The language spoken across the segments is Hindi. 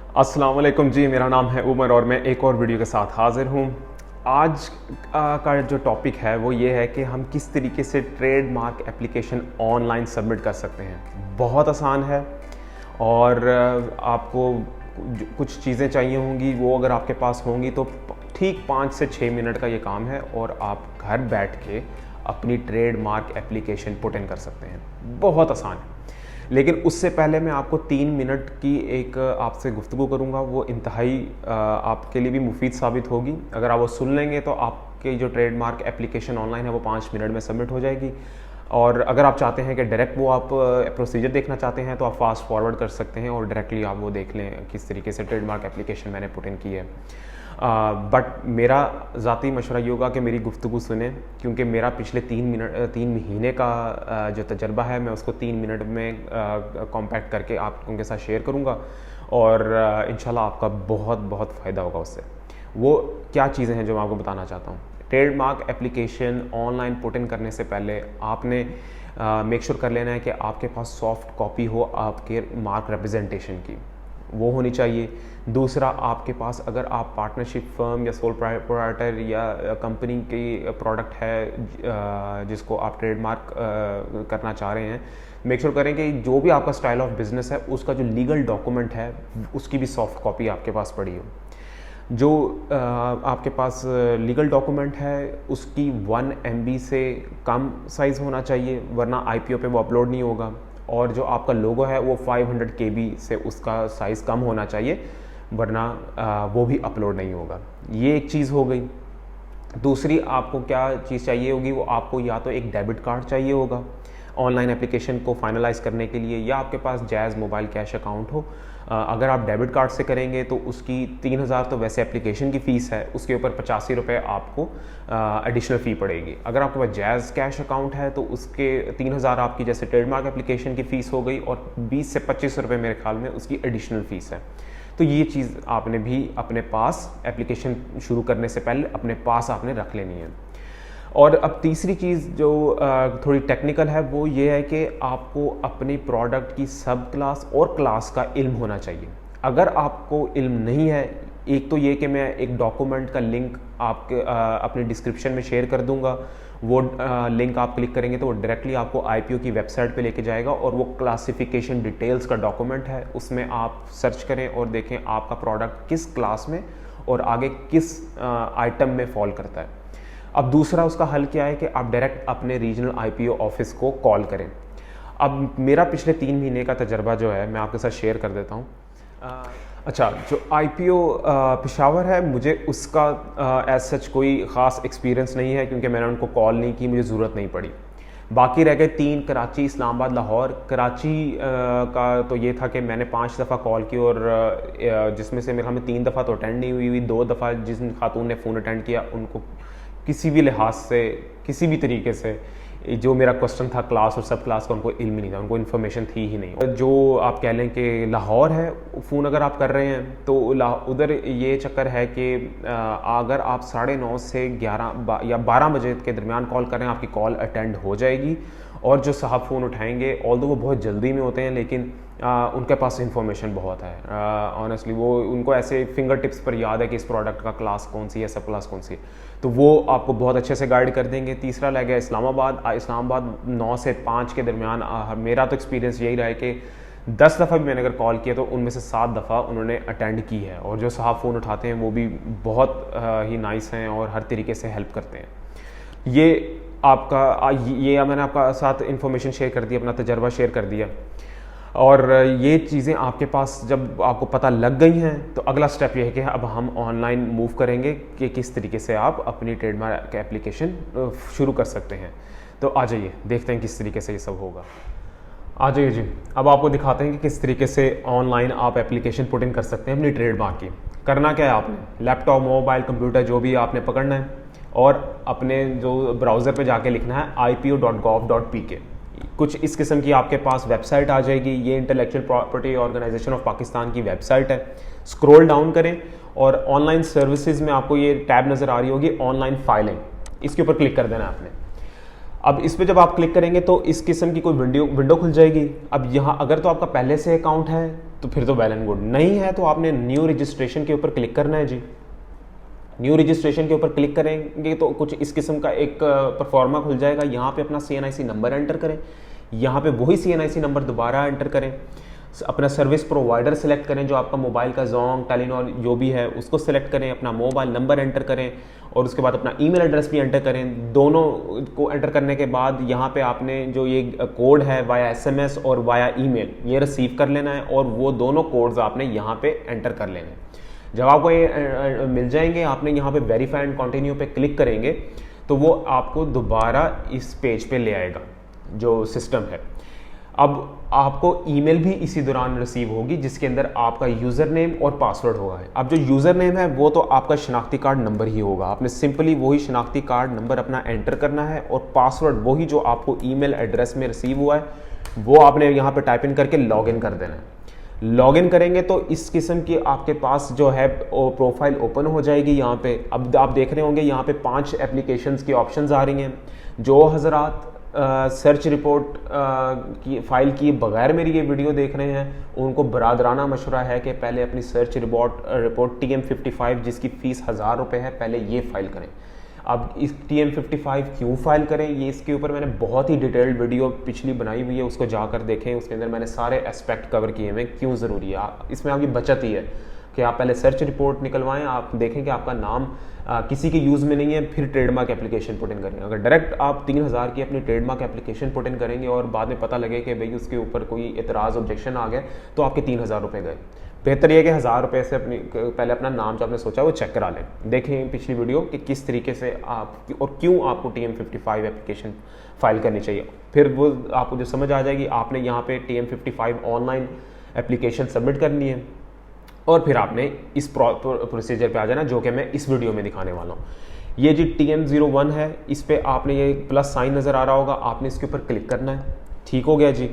अस्सलाम वालेकुम जी, मेरा नाम है उमर और मैं एक और वीडियो के साथ हाज़िर हूँ। आज का जो टॉपिक है वो ये है कि हम किस तरीके से ट्रेडमार्क एप्लीकेशन ऑनलाइन सबमिट कर सकते हैं। बहुत आसान है और आपको कुछ चीज़ें चाहिए होंगी, वो अगर आपके पास होंगी तो ठीक 5 से 6 मिनट का ये काम है और आप घर बैठ के अपनी ट्रेडमार्क एप्लीकेशन पुट इन कर सकते हैं। बहुत आसान है। लेकिन उससे पहले मैं आपको 3 मिनट की एक आपसे गुफ्तगू करूंगा, वो इंतहाई आपके लिए भी मुफीद साबित होगी। अगर आप वो सुन लेंगे तो आपकी जो ट्रेडमार्क एप्लीकेशन ऑनलाइन है वो 5 मिनट में सबमिट हो जाएगी। और अगर आप चाहते हैं कि डायरेक्ट वो आप प्रोसीजर देखना चाहते हैं तो आप फास्ट फॉरवर्ड कर सकते हैं और डायरेक्टली आप वो देख लें किस तरीके से ट्रेडमार्क एप्लीकेशन मैंने पुट इन की है। बट मेरा ज़ाती मशवरा ये होगा कि मेरी गुफ्तगू सुने, क्योंकि मेरा पिछले 3 महीने का जो तजर्बा है मैं उसको 3 मिनट में कॉम्पैक्ट करके आप उनके साथ शेयर करूँगा और इंशाल्लाह आपका बहुत बहुत फ़ायदा होगा उससे। वो क्या चीज़ें हैं जो मैं आपको बताना चाहता हूँ। Trademark application online put in करने से पहले आपने मेक श्योर कर लेना है कि आपके पास सॉफ्ट कॉपी हो आपके मार्क रिप्रेजेंटेशन की, वो होनी चाहिए। दूसरा, आपके पास अगर आप पार्टनरशिप फर्म या सोल प्रोप्राइटर या कंपनी की प्रोडक्ट है जिसको आप ट्रेडमार्क करना चाह रहे हैं, मेक श्योर करें कि जो भी आपका स्टाइल ऑफ बिजनेस है उसका जो लीगल डॉक्यूमेंट है उसकी भी सॉफ्ट कॉपी आपके पास पड़ी हो। जो आपके पास लीगल डॉक्यूमेंट है उसकी 1 MB से कम साइज़ होना चाहिए, वरना IPO पे वो अपलोड नहीं होगा। और जो आपका लोगो है वो 500 KB से उसका साइज़ कम होना चाहिए, वरना वो भी अपलोड नहीं होगा। ये एक चीज़ हो गई। दूसरी, आपको क्या चीज़ चाहिए होगी, वो आपको या तो एक डेबिट कार्ड चाहिए होगा ऑनलाइन एप्लीकेशन को फाइनलाइज करने के लिए, या आपके पास जैज़ मोबाइल कैश अकाउंट हो। अगर आप डेबिट कार्ड से करेंगे तो उसकी 3000 तो वैसे एप्लीकेशन की फ़ीस है, उसके ऊपर 85 रुपये आपको एडिशनल फ़ी पड़ेगी। अगर आपके पास जैज़ कैश अकाउंट है तो उसके 3000 आपकी जैसे ट्रेडमार्क एप्लीकेशन की फ़ीस हो गई और 20 से 25 रुपये मेरे ख्याल में उसकी एडिशनल फ़ीस है। तो ये चीज़ आपने भी अपने पास एप्लीकेशन शुरू करने से पहले अपने पास आपने रख लेनी है। और अब तीसरी चीज़ जो थोड़ी टेक्निकल है वो ये है कि आपको अपनी प्रोडक्ट की सब क्लास और क्लास का इल्म होना चाहिए। अगर आपको इल्म नहीं है, एक तो ये कि मैं एक डॉक्यूमेंट का लिंक आपके अपने डिस्क्रिप्शन में शेयर कर दूंगा, वो लिंक आप क्लिक करेंगे तो वो डायरेक्टली आपको IPO की वेबसाइट पे लेके जाएगा और वो क्लासिफिकेशन डिटेल्स का डॉक्यूमेंट है। उसमें आप सर्च करें और देखें आपका प्रोडक्ट किस क्लास में और आगे किस आइटम में फॉल करता है। अब दूसरा उसका हल क्या है कि आप डायरेक्ट अपने रीजनल IPO ऑफिस को कॉल करें। अब मेरा पिछले 3 महीने का तजर्बा जो है मैं आपके साथ शेयर कर देता हूँ। अच्छा, जो IPO पेशावर है, मुझे उसका एज सच कोई ख़ास एक्सपीरियंस नहीं है, क्योंकि मैंने उनको कॉल नहीं की, मुझे ज़रूरत नहीं पड़ी। बाकी रह गए 3, कराची, इस्लामाबाद, लाहौर। कराची का तो ये था कि मैंने 5 दफ़ा कॉल की और जिसमें से मेरे ख्याल में 3 दफ़ा तो अटेंड नहीं हुई। 2 दफ़ा जिस खातून ने फ़ोन अटेंड किया उनको किसी भी लिहाज से, किसी भी तरीके से जो मेरा क्वेश्चन था क्लास और सब क्लास का, उनको इल्म नहीं था, उनको इन्फॉर्मेशन थी ही नहीं। जो आप कह लें कि लाहौर है, फ़ोन अगर आप कर रहे हैं तो उधर ये चक्कर है कि अगर आप 9:30 से 11 या 12 बजे के दरमियान कॉल कर रहे हैं, आपकी कॉल अटेंड हो जाएगी। और जो साहब फ़ोन उठाएंगे, ऑल्दो वो बहुत जल्दी में होते हैं, लेकिन उनके पास इंफॉर्मेशन बहुत है। ऑनेस्टली वो उनको ऐसे फिंगर टिप्स पर याद है कि इस प्रोडक्ट का क्लास कौन सी है, सब क्लास कौन सी है, तो वो आपको बहुत अच्छे से गाइड कर देंगे। तीसरा लग गया इस्लामाबाद। इस्लामाबाद 9 से 5 के दरमियान मेरा तो एक्सपीरियंस यही रहा है कि 10 दफ़ा भी मैंने अगर कॉल किया तो उनमें से 7 दफ़ा उन्होंने अटेंड की है। और जो साहब फ़ोन उठाते हैं वो भी बहुत ही नाइस हैं और हर तरीके से हेल्प करते हैं। ये आपका ये मैंने आपका साथ इन्फॉर्मेशन शेयर कर दी, अपना तजर्बा शेयर कर दिया। और ये चीज़ें आपके पास जब आपको पता लग गई हैं तो अगला स्टेप ये है कि अब हम ऑनलाइन मूव करेंगे कि किस तरीके से आप अपनी ट्रेडमार्क एप्लीकेशन शुरू कर सकते हैं। तो आ जाइए, देखते हैं किस तरीके से ये सब होगा। आ जाइए जी, अब आपको दिखाते हैं कि किस तरीके से ऑनलाइन आप एप्लीकेशन पुट इन कर सकते हैं अपनी ट्रेडमार्क की। करना क्या है, आपने लैपटॉप, मोबाइल, कंप्यूटर जो भी आपने पकड़ना है और अपने जो ब्राउज़र पे जाके लिखना है ipo.gov.pk। कुछ इस किस्म की आपके पास वेबसाइट आ जाएगी। ये intellectual property organisation of Pakistan की वेबसाइट है। स्क्रॉल डाउन करें और ऑनलाइन सर्विसेज में आपको ये टैब नज़र आ रही होगी, ऑनलाइन फाइलिंग, इसके ऊपर क्लिक कर देना है आपने। अब इस पर जब आप क्लिक करेंगे तो इस किस्म की कोई विंडो खुल जाएगी। अब यहाँ अगर तो आपका पहले से अकाउंट है तो फिर तो वेल एंड गुड। नहीं है तो आपने न्यू रजिस्ट्रेशन के ऊपर क्लिक करना है जी। न्यू रजिस्ट्रेशन के ऊपर क्लिक करेंगे तो कुछ इस किस्म का एक परफॉर्मा खुल जाएगा। यहाँ पे अपना CNIC नंबर एंटर करें, यहाँ पे वही CNIC नंबर दोबारा एंटर करें, अपना सर्विस प्रोवाइडर सेलेक्ट करें, जो आपका मोबाइल का जोंग टेलीनॉर जो भी है उसको सेलेक्ट करें, अपना मोबाइल नंबर एंटर करें और उसके बाद अपना ईमेल एड्रेस भी एंटर करें। दोनों को एंटर करने के बाद यहाँ पे आपने जो ये कोड है वाया SMS और वाया ईमेल ये रिसीव कर लेना है और वो दोनों कोड्स आपने यहाँ पे एंटर कर लेने हैं। जब आपको ये मिल जाएंगे, आपने यहाँ पे वेरीफाई एंड कंटिन्यू पे क्लिक करेंगे तो वो आपको दोबारा इस पेज पे ले आएगा जो सिस्टम है। अब आपको ईमेल भी इसी दौरान रिसीव होगी जिसके अंदर आपका यूज़र नेम और पासवर्ड होगा। अब जो यूज़र नेम है वो तो आपका शनाख्ती कार्ड नंबर ही होगा, आपने सिंपली वही शनाख्ती कार्ड नंबर अपना एंटर करना है और पासवर्ड वही जो आपको ईमेल एड्रेस में रिसीव हुआ है वो आपने यहाँ पे टाइप इन करके लॉगिन कर देना है। लॉगिन करेंगे तो इस किस्म की आपके पास जो है प्रोफाइल ओपन हो जाएगी। यहाँ पे अब आप देख रहे होंगे यहाँ पे 5 एप्लीकेशंस की ऑप्शंस आ रही हैं। जो हजरात सर्च रिपोर्ट की फाइल किए बगैर मेरी ये वीडियो देख रहे हैं उनको बरादराना मशवरा है कि पहले अपनी सर्च रिपोर्ट TM55 जिसकी फ़ीस 1000 रुपये है, पहले ये फाइल करें। अब इस TM55 क्यों फाइल करें, ये इसके ऊपर मैंने बहुत ही डिटेल्ड वीडियो पिछली बनाई हुई है, उसको जाकर देखें। उसके अंदर मैंने सारे एस्पेक्ट कवर किए हैं क्यों ज़रूरी है। इसमें आपकी बचत ही है कि आप पहले सर्च रिपोर्ट निकलवाएं, आप देखें कि आपका नाम किसी के यूज़ में नहीं है, फिर ट्रेडमार्क एप्लीकेशन पुट इन करेंगे। अगर डायरेक्ट आप 3000 की अपनी ट्रेडमार्क एप्लीकेशन पुट इन करेंगे और बाद में पता लगे कि भाई उसके ऊपर कोई इतराज़ ऑब्जेक्शन आ गया तो आपके 3000 रुपये गए। बेहतर यह कि 1000 रुपये से पहले अपना नाम जो आपने सोचा वो चेक करा लें। देखें पिछली वीडियो कि किस तरीके से आप और क्यों आपको TM55 एप्लीकेशन फाइल करनी चाहिए, फिर वो आपको जो समझ आ जाएगी। आपने यहाँ पे TM55 ऑनलाइन एप्लीकेशन सबमिट करनी है और फिर आपने इस प्रोसीजर पे आ जाना जो कि मैं इस वीडियो में दिखाने वाला हूँ। ये जी TM01 है, इस पर आपने ये प्लस साइन नज़र आ रहा होगा, आपने इसके ऊपर क्लिक करना है। ठीक हो गया जी।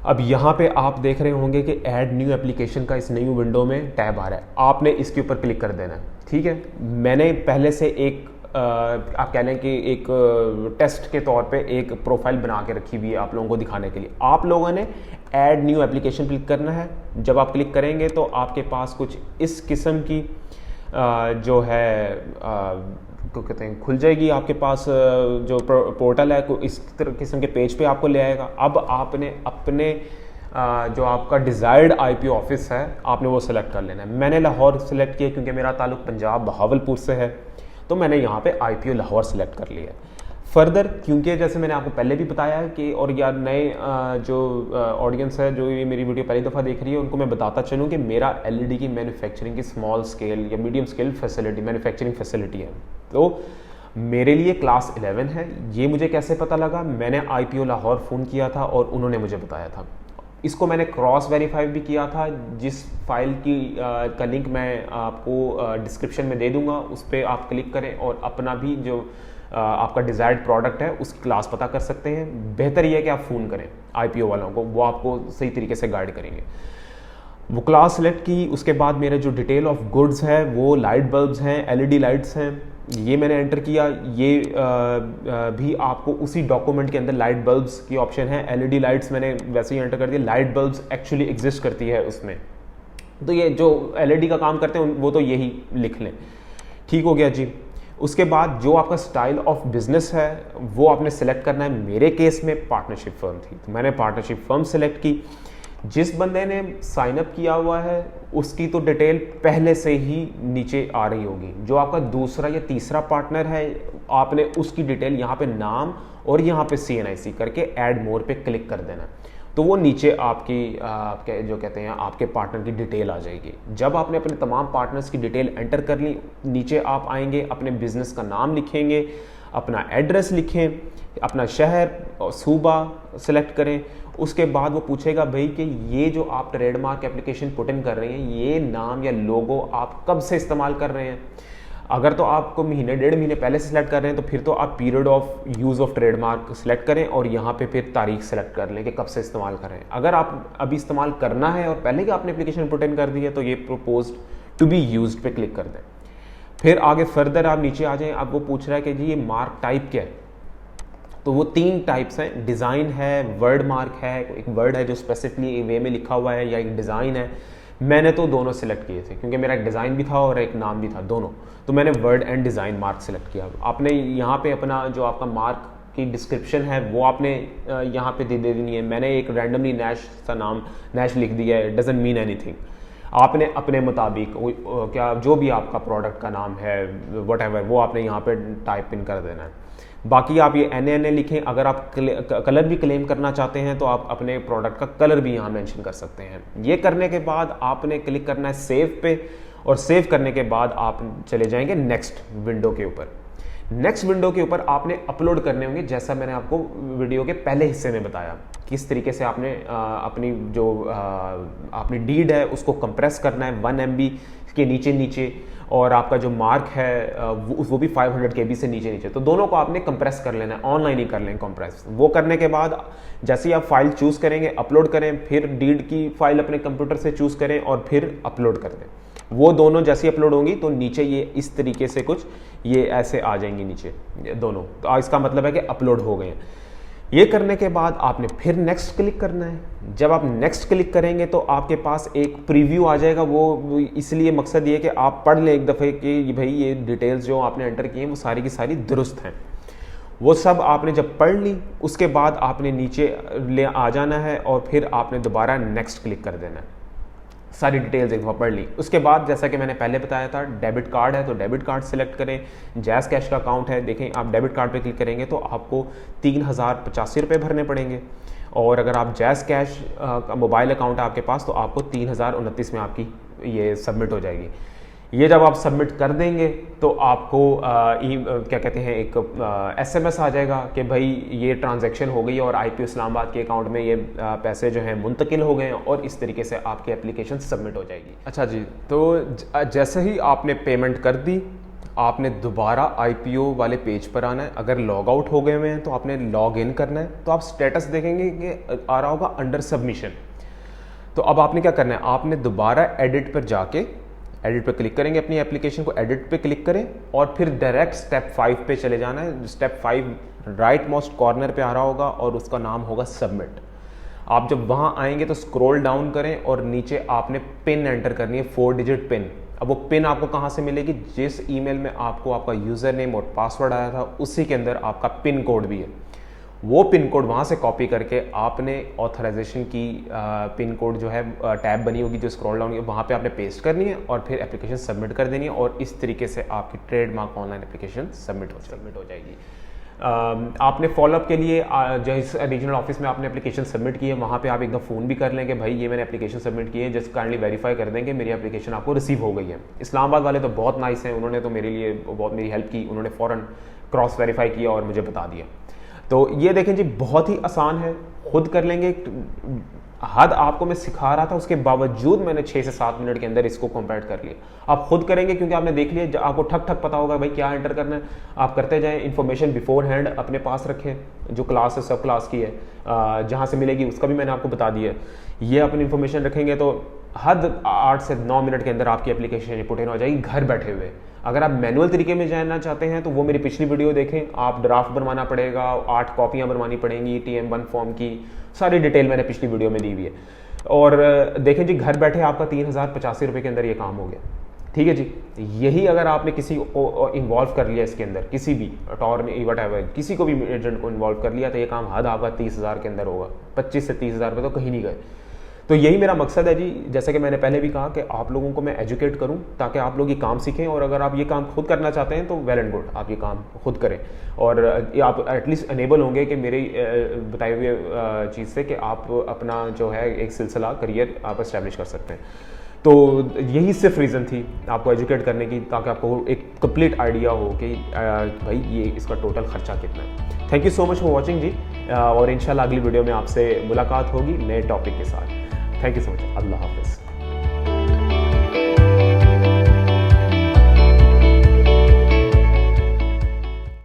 अब यहाँ पे आप देख रहे होंगे कि ऐड न्यू एप्लीकेशन का इस न्यू विंडो में टैब आ रहा है, आपने इसके ऊपर क्लिक कर देना है। ठीक है, मैंने पहले से एक आप कह लें कि एक टेस्ट के तौर पे एक प्रोफाइल बना के रखी हुई है आप लोगों को दिखाने के लिए। आप लोगों ने ऐड न्यू एप्लीकेशन क्लिक करना है। जब आप क्लिक करेंगे तो आपके पास कुछ इस किस्म की जो है को कहते हैं खुल जाएगी आपके पास जो पोर्टल है, इस किस्म के पेज पे आपको ले आएगा। अब आपने अपने जो आपका डिज़ायर्ड IPO ऑफिस है आपने वो सिलेक्ट कर लेना है। मैंने लाहौर सेलेक्ट किया क्योंकि मेरा ताल्लुक पंजाब बहावलपुर से है, तो मैंने यहाँ पे IPO लाहौर सेलेक्ट कर लिया। फर्दर क्योंकि जैसे मैंने आपको पहले भी बताया है कि और यार नए जो ऑडियंस है जो ये मेरी वीडियो पहली दफ़ा देख रही है उनको मैं बताता चलूँ कि मेरा LED की मैन्युफैक्चरिंग की स्मॉल स्केल या medium scale facility manufacturing facility है। तो मेरे लिए क्लास 11 है। ये मुझे कैसे पता लगा, मैंने IPO लाहौर फ़ोन किया था और उन्होंने मुझे बताया था। इसको मैंने क्रॉस वेरीफाई भी किया था, जिस फाइल की का लिंक मैं आपको डिस्क्रिप्शन में दे दूंगा, उस पर आप क्लिक करें और अपना भी जो आपका डिज़ायर्ड प्रोडक्ट है उसकी क्लास पता कर सकते हैं। बेहतर यह है कि आप फ़ोन करें IPO वालों को, वो आपको सही तरीके से गाइड करेंगे। वो क्लास सेलेक्ट की, उसके बाद मेरे जो डिटेल ऑफ गुड्स है वो लाइट बल्ब्स हैं, LED लाइट्स हैं, ये मैंने एंटर किया। ये भी आपको उसी डॉक्यूमेंट के अंदर लाइट बल्ब्स की ऑप्शन है। LED लाइट्स मैंने वैसे ही एंटर कर दिया। लाइट बल्ब्स एक्चुअली एग्जिस्ट करती है उसमें, तो ये जो LED का काम करते हैं वो तो यही लिख लें। ठीक हो गया जी। उसके बाद जो आपका स्टाइल ऑफ बिजनेस है वो आपने सेलेक्ट करना है। मेरे केस में पार्टनरशिप फर्म थी तो मैंने पार्टनरशिप फर्म सेलेक्ट की। जिस बंदे ने साइन अप किया हुआ है उसकी तो डिटेल पहले से ही नीचे आ रही होगी। जो आपका दूसरा या तीसरा पार्टनर है आपने उसकी डिटेल यहाँ पे नाम और यहाँ पे CNIC करके ऐड मोर पे क्लिक कर देना, तो वो नीचे आपके जो कहते हैं आपके पार्टनर की डिटेल आ जाएगी। जब आपने अपने तमाम पार्टनर्स की डिटेल एंटर कर ली, नीचे आप आएंगे, अपने बिजनेस का नाम लिखेंगे, अपना एड्रेस लिखें, अपना शहर और सूबा सेलेक्ट करें। उसके बाद वो पूछेगा भाई कि ये जो आप ट्रेडमार्क एप्लीकेशन पुट इन कर रहे हैं ये नाम या लोगो आप कब से इस्तेमाल कर रहे हैं। अगर तो आपको महीने 1.5 महीने पहले से सिलेक्ट कर रहे हैं तो फिर तो आप period of use of trademark select करें और यहाँ पे फिर तारीख सेलेक्ट कर लें कि कब से इस्तेमाल कर रहे हैं। अगर आप अभी इस्तेमाल करना है और पहले ही आपने एप्लीकेशन पुट इन कर दी है तो ये प्रपोज्ड टू बी यूज्ड पे क्लिक कर दें। फिर आगे फर्दर आप नीचे आ जाएं। अब वो पूछ रहा है कि जी ये मार्क टाइप क्या है। तो वो 3 टाइप्स हैं, डिज़ाइन है, वर्ड मार्क है, एक वर्ड है जो स्पेसिफिकली वे में लिखा हुआ है, या एक डिज़ाइन है। मैंने तो दोनों सिलेक्ट किए थे क्योंकि मेरा एक डिज़ाइन भी था और एक नाम भी था, दोनों। तो मैंने word and design mark select किया। आपने यहाँ पे अपना जो आपका मार्क की डिस्क्रिप्शन है वो आपने यहाँ पे दे देनी है। मैंने एक रैंडमली नैश सा नाम नैश लिख दिया है, डजंट मीन एनीथिंग। आपने अपने मुताबिक क्या जो भी आपका प्रोडक्ट का नाम है व्हाटएवर वो आपने यहाँ पे टाइप इन कर देना है। बाकी आप ये NA लिखें। अगर आप कलर भी क्लेम करना चाहते हैं तो आप अपने प्रोडक्ट का कलर भी यहाँ मेंशन कर सकते हैं। ये करने के बाद आपने क्लिक करना है सेव पे, और सेव करने के बाद आप चले जाएंगे नेक्स्ट विंडो के ऊपर। नेक्स्ट विंडो के ऊपर आपने अपलोड करने होंगे, जैसा मैंने आपको वीडियो के पहले हिस्से में बताया किस तरीके से आपने अपनी जो अपनी डीड है उसको कंप्रेस करना है 1 MB के नीचे, और आपका जो मार्क है वो भी 500 KB से नीचे। तो दोनों को आपने कंप्रेस कर लेना है, ऑनलाइन ही कर लें कंप्रेस। वो करने के बाद जैसे ही आप फाइल चूज़ करेंगे, अपलोड करें, फिर डीड की फाइल अपने कंप्यूटर से चूज़ करें और फिर अपलोड कर दें। वो दोनों जैसे अपलोड होंगी तो नीचे ये इस तरीके से कुछ ये ऐसे आ जाएंगी नीचे दोनों। तो इसका मतलब है कि अपलोड हो गए हैं। ये करने के बाद आपने फिर नेक्स्ट क्लिक करना है। जब आप नेक्स्ट क्लिक करेंगे तो आपके पास एक प्रीव्यू आ जाएगा। वो इसलिए मकसद ये कि आप पढ़ लें एक दफ़े कि भाई ये डिटेल्स जो आपने एंटर की हैं वो सारी की सारी दुरुस्त हैं। वो सब आपने जब पढ़ ली उसके बाद आपने नीचे ले आ जाना है और फिर आपने दोबारा नेक्स्ट क्लिक कर देना है। सारी डिटेल्स एक दफ़ा पढ़ ली। उसके बाद जैसा कि मैंने पहले बताया था, डेबिट कार्ड है तो डेबिट कार्ड सेलेक्ट करें। जैज़ कैश का अकाउंट है, देखें आप डेबिट कार्ड पे क्लिक करेंगे तो आपको 3085 रुपये भरने पड़ेंगे, और अगर आप जैज़ कैश का मोबाइल अकाउंट है आपके पास तो आपको 3029 में आपकी ये सबमिट हो जाएगी। ये जब आप सबमिट कर देंगे तो आपको क्या कहते हैं एक SMS आ जाएगा कि भाई ये ट्रांजैक्शन हो गई और IPO इस्लामाबाद के अकाउंट में ये पैसे जो हैं मुंतकिल हो गए हैं, और इस तरीके से आपकी एप्लीकेशन सबमिट हो जाएगी। अच्छा जी, तो जैसे ही आपने पेमेंट कर दी आपने दोबारा IPO वाले पेज पर आना है। अगर लॉग आउट हो गए हुए हैं तो आपने लॉग इन करना है। तो आप स्टेटस देखेंगे कि आ रहा होगा अंडर सबमिशन। तो अब आपने क्या करना है, आपने दोबारा एडिट पर जाके एडिट पे क्लिक करेंगे, अपनी एप्लीकेशन को एडिट पे क्लिक करें और फिर डायरेक्ट स्टेप 5 पे चले जाना है। स्टेप 5 राइट मोस्ट कॉर्नर पे आ रहा होगा और उसका नाम होगा सबमिट। आप जब वहाँ आएंगे तो स्क्रॉल डाउन करें और नीचे आपने पिन एंटर करनी है, 4 डिजिट पिन। अब वो पिन आपको कहाँ से मिलेगी, जिस ईमेल में आपको आपका यूज़र नेम और पासवर्ड आया था उसी के अंदर आपका पिन कोड भी है। वो पिन कोड वहाँ से कॉपी करके आपने ऑथराइजेशन की पिन कोड जो है टैब बनी होगी जो स्क्रॉल डाउन वहाँ पे आपने पेस्ट करनी है और फिर एप्लीकेशन सबमिट कर देनी है, और इस तरीके से आपकी ट्रेडमार्क ऑनलाइन एप्लीकेशन सबमिट हो जाएगी। आपने फॉलोअप के लिए जो इस रीजनल ऑफिस में आपने एप्लीकेशन सबमिट की है वहाँ पे आप एकदम फ़ोन भी कर लेंगे, भाई ये मैंने एप्लीकेशन सबमिट की है, जस्ट काइंडली वेरीफाई कर देंगे मेरी एप्लीकेशन आपको रिसीव हो गई है। इस्लामाबाद वाले तो बहुत नाइस हैं, उन्होंने तो मेरे लिए बहुत मेरी हेल्प की, उन्होंने फ़ौरन क्रॉस वेरीफाई किया और मुझे बता दिया। तो ये देखें जी, बहुत ही आसान है, खुद कर लेंगे। हद आपको मैं सिखा रहा था उसके बावजूद मैंने 6 से 7 मिनट के अंदर इसको कंप्लीट कर लिया। आप खुद करेंगे क्योंकि आपने देख लिया, आपको ठक ठक पता होगा भाई क्या एंटर करना है। आप करते जाएं, इन्फॉर्मेशन बिफोर हैंड अपने पास रखें, जो क्लास है सब क्लास की है जहाँ से मिलेगी उसका भी मैंने आपको बता दिया। ये अपनी इन्फॉर्मेशन रखेंगे तो हद 8 से 9 मिनट के अंदर आपकी एप्लीकेशन पुट इन हो जाएगी घर बैठे हुए। अगर आप मैनुअल तरीके में जानना चाहते हैं तो वो मेरी पिछली वीडियो देखें। आप ड्राफ्ट बनवाना पड़ेगा, 8 कॉपियाँ बनवानी पड़ेंगी TM1 फॉर्म की, सारी डिटेल मैंने पिछली वीडियो में दी हुई है। और देखें जी, घर बैठे आपका 3085 रुपये के अंदर ये काम हो गया। ठीक है जी, यही अगर आपने किसी को इन्वॉल्व कर लिया इसके अंदर, किसी भी टॉर व्हाटएवर किसी को भी एजेंट को इन्वॉल्व कर लिया तो ये काम हद आपका 30,000 के अंदर होगा। 25 से 30,000 रुपये तो कहीं नहीं गए। तो यही मेरा मकसद है जी, जैसा कि मैंने पहले भी कहा कि आप लोगों को मैं एजुकेट करूं ताकि आप लोग ये काम सीखें, और अगर आप ये काम खुद करना चाहते हैं तो वेल एंड गुड, आप ये काम खुद करें और आप एटलीस्ट अनेबल होंगे कि मेरे बताए हुए चीज़ से कि आप अपना जो है एक सिलसिला करियर आप इस्टेब्लिश कर सकते हैं। तो यही सिर्फ रीज़न थी आपको एजुकेट करने की, ताकि आपको एक कंप्लीट आइडिया हो कि भाई ये इसका टोटल खर्चा कितना है। Thank you so much for watching जी, और इंशाल्लाह अगली वीडियो में आपसे मुलाकात होगी नए टॉपिक के साथ। थैंक यू सो मच, अल्लाह हाफ़िज़।